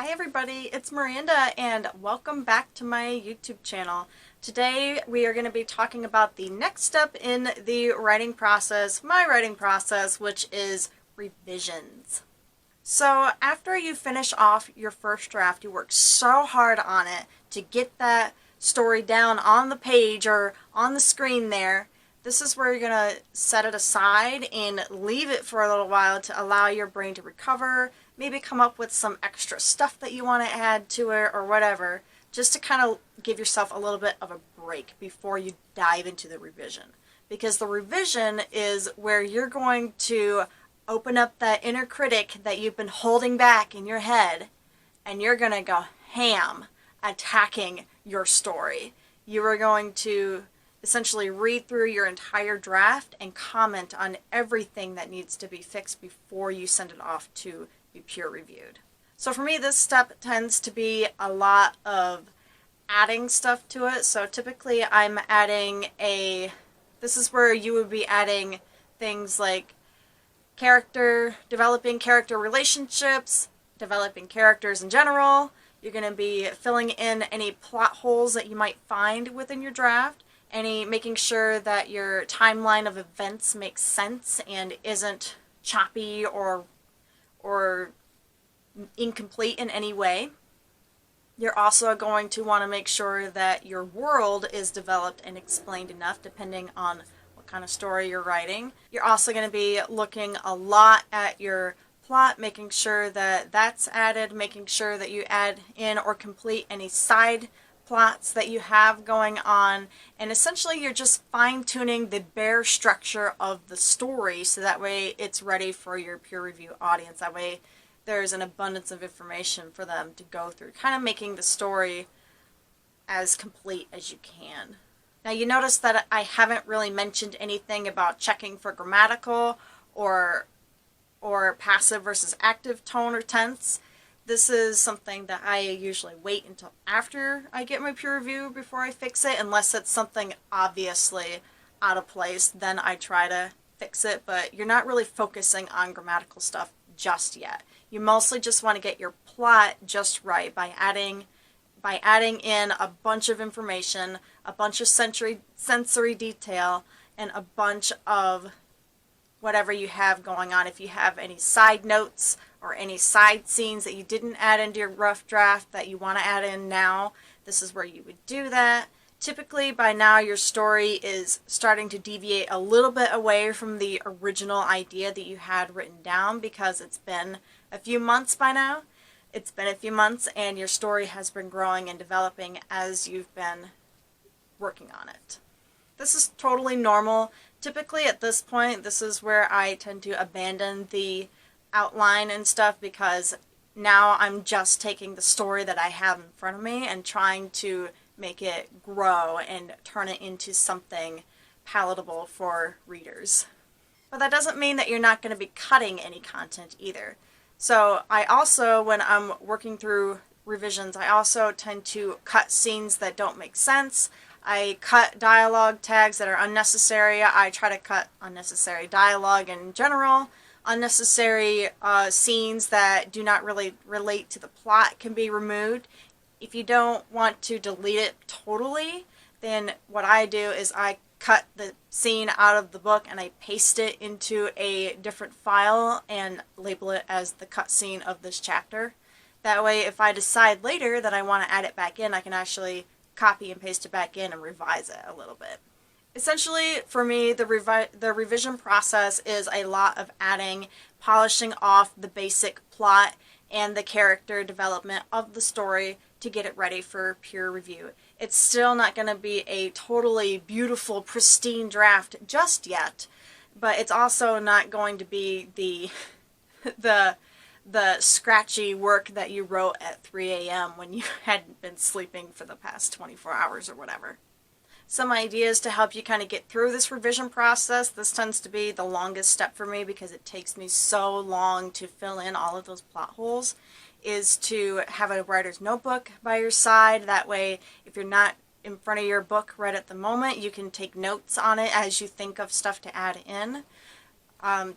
Hi everybody, it's Miranda and welcome back to my YouTube channel. Today we are going to be talking about the next step in the writing process, my writing process, which is revisions. So after you finish off your first draft, you work so hard on it to get that story down on the page or on the screen there. This is where you're going to set it aside and leave it for a little while to allow your brain to recover, maybe come up with some extra stuff that you want to add to it or whatever, just to kind of give yourself a little bit of a break before you dive into the revision. Because the revision is where you're going to open up that inner critic that you've been holding back in your head, and you're going to go ham attacking your story. You are going to essentially read through your entire draft and comment on everything that needs to be fixed before you send it off to be peer reviewed. So for me, this step tends to be a lot of adding stuff to it. So typically I'm adding this is where you would be adding things like developing character relationships, developing characters in general. You're going to be filling in any plot holes that you might find within your draft, making sure that your timeline of events makes sense and isn't choppy or incomplete in any way. You're also going to want to make sure that your world is developed and explained enough, depending on what kind of story you're writing. You're also going to be looking a lot at your plot, making sure that that's added, making sure that you add in or complete any side plots that you have going on, and essentially you're just fine-tuning the bare structure of the story so that way it's ready for your peer review audience. That way there's an abundance of information for them to go through, kind of making the story as complete as you can. Now you notice that I haven't really mentioned anything about checking for grammatical or passive versus active tone or tense. This is something that I usually wait until after I get my peer review before I fix it, unless it's something obviously out of place, then I try to fix it, but you're not really focusing on grammatical stuff just yet. You mostly just want to get your plot just right by adding in a bunch of information, a bunch of sensory detail, and a bunch of whatever you have going on. If you have any side notes or any side scenes that you didn't add into your rough draft that you want to add in now, this is where you would do that. Typically by now your story is starting to deviate a little bit away from the original idea that you had written down, because it's been a few months by now. It's been a few months and your story has been growing and developing as you've been working on it. This is totally normal. Typically at this point, this is where I tend to abandon the outline and stuff, because now I'm just taking the story that I have in front of me and trying to make it grow and turn it into something palatable for readers. But that doesn't mean that you're not going to be cutting any content either. So I also, when I'm working through revisions, I also tend to cut scenes that don't make sense. I cut dialogue tags that are unnecessary. I try to cut unnecessary dialogue in general. Unnecessary scenes that do not really relate to the plot can be removed. If you don't want to delete it totally, then what I do is I cut the scene out of the book and I paste it into a different file and label it as the cut scene of this chapter. That way, if I decide later that I want to add it back in, I can actually copy and paste it back in and revise it a little bit. Essentially, for me, the revision process is a lot of adding, polishing off the basic plot and the character development of the story to get it ready for peer review. It's still not going to be a totally beautiful, pristine draft just yet, but it's also not going to be the scratchy work that you wrote at 3 a.m. when you hadn't been sleeping for the past 24 hours or whatever. Some ideas to help you kind of get through this revision process. This tends to be the longest step for me because it takes me so long to fill in all of those plot holes, is to have a writer's notebook by your side. That way, if you're not in front of your book right at the moment, you can take notes on it as you think of stuff to add in.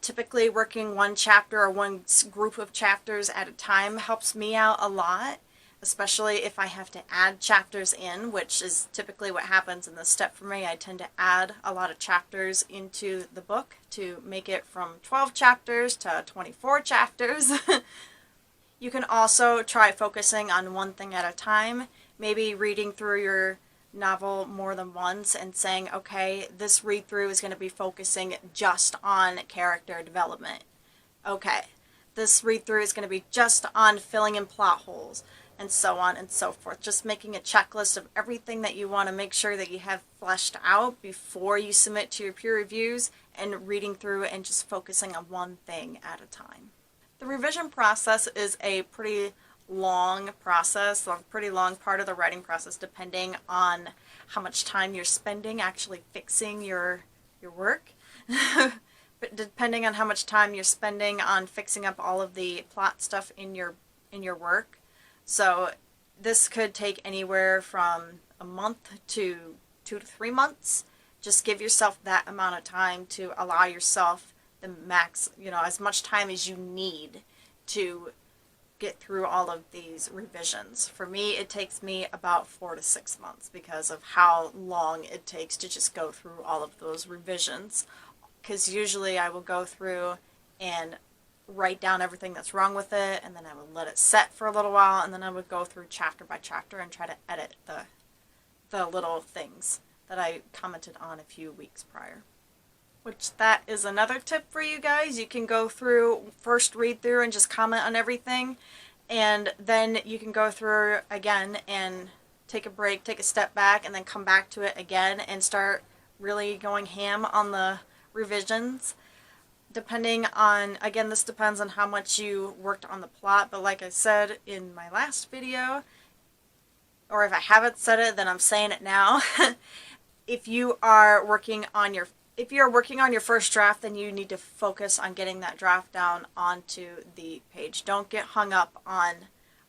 Typically working one chapter or one group of chapters at a time helps me out a lot, especially if I have to add chapters in, which is typically what happens in this step for me. I tend to add a lot of chapters into the book to make it from 12 chapters to 24 chapters. You can also try focusing on one thing at a time, maybe reading through your novel more than once and saying, okay, this read through is going to be focusing just on character development. Okay, this read through is going to be just on filling in plot holes, and so on and so forth. Just making a checklist of everything that you want to make sure that you have fleshed out before you submit to your peer reviews, and reading through and just focusing on one thing at a time. The revision process is a pretty long process, a pretty long part of the writing process, depending on how much time you're spending actually fixing your work. But depending on how much time you're spending on fixing up all of the plot stuff in your work. So this could take anywhere from a month to 2 to 3 months. Just give yourself that amount of time to allow yourself the max, as much time as you need to get through all of these revisions. For me, it takes me about 4 to 6 months because of how long it takes to just go through all of those revisions. Because usually I will go through and write down everything that's wrong with it, and then I would let it set for a little while, and then I would go through chapter by chapter and try to edit the little things that I commented on a few weeks prior. Which that is another tip for you guys. You can go through, first read through and just comment on everything, and then you can go through again and take a break, take a step back, and then come back to it again and start really going ham on the revisions. Depending on, again, this depends on how much you worked on the plot, but like I said in my last video, or if I haven't said it, then I'm saying it now. If you're working on your first draft, then you need to focus on getting that draft down onto the page. Don't get hung up on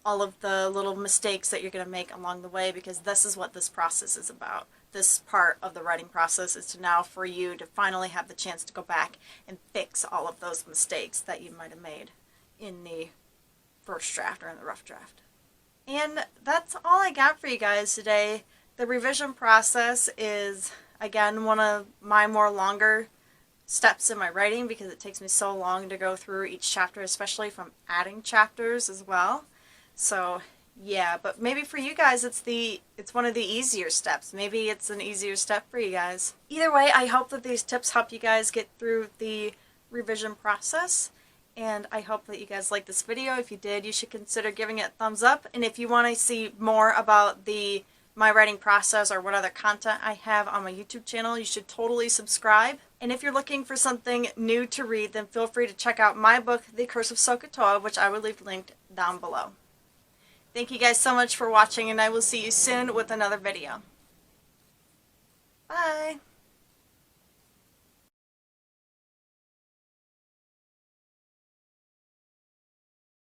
all of the little mistakes that you're going to make along the way, because this is what this process is about. This part of the writing process is to now for you to finally have the chance to go back and fix all of those mistakes that you might have made in the first draft or in the rough draft. And that's all I got for you guys today. The revision process is, again, one of my more longer steps in my writing because it takes me so long to go through each chapter, especially from adding chapters as well. So yeah, but maybe for you guys it's one of the easier steps. Maybe it's an easier step for you guys. Either way, I hope that these tips help you guys get through the revision process, and I hope that you guys like this video. If you did, you should consider giving it a thumbs up, and if you want to see more about my writing process or what other content I have on my YouTube channel, you should totally subscribe. And if you're looking for something new to read, then feel free to check out my book, The Curse of Sokotoa, which I will leave linked down below. Thank you guys so much for watching, and I will see you soon with another video. Bye!